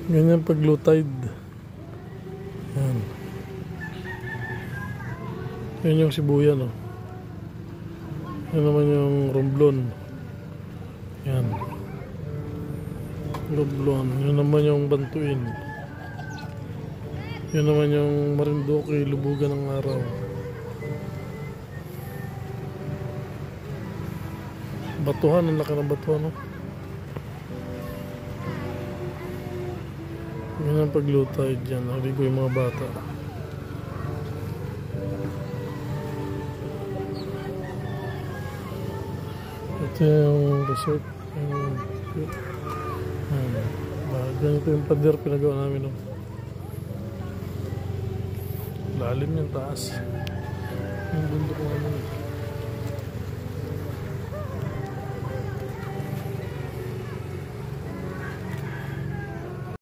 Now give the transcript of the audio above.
Ganyan pag low tide. Yan. Yan yung Sibuyan, oh. Yan naman yung Romblon. Yan. Romblon. Yan naman yung Bantuin. Yan naman yung Marinduque, Lubugan ng Araw. Batuhan, ang laki ng batuhan, oh. Yan ang pag-low tide dyan. Naligo yung mga bata. Ito yung resort. Ganito yung pader pinagawa namin. Lalim yung taas. Yung bundok namin.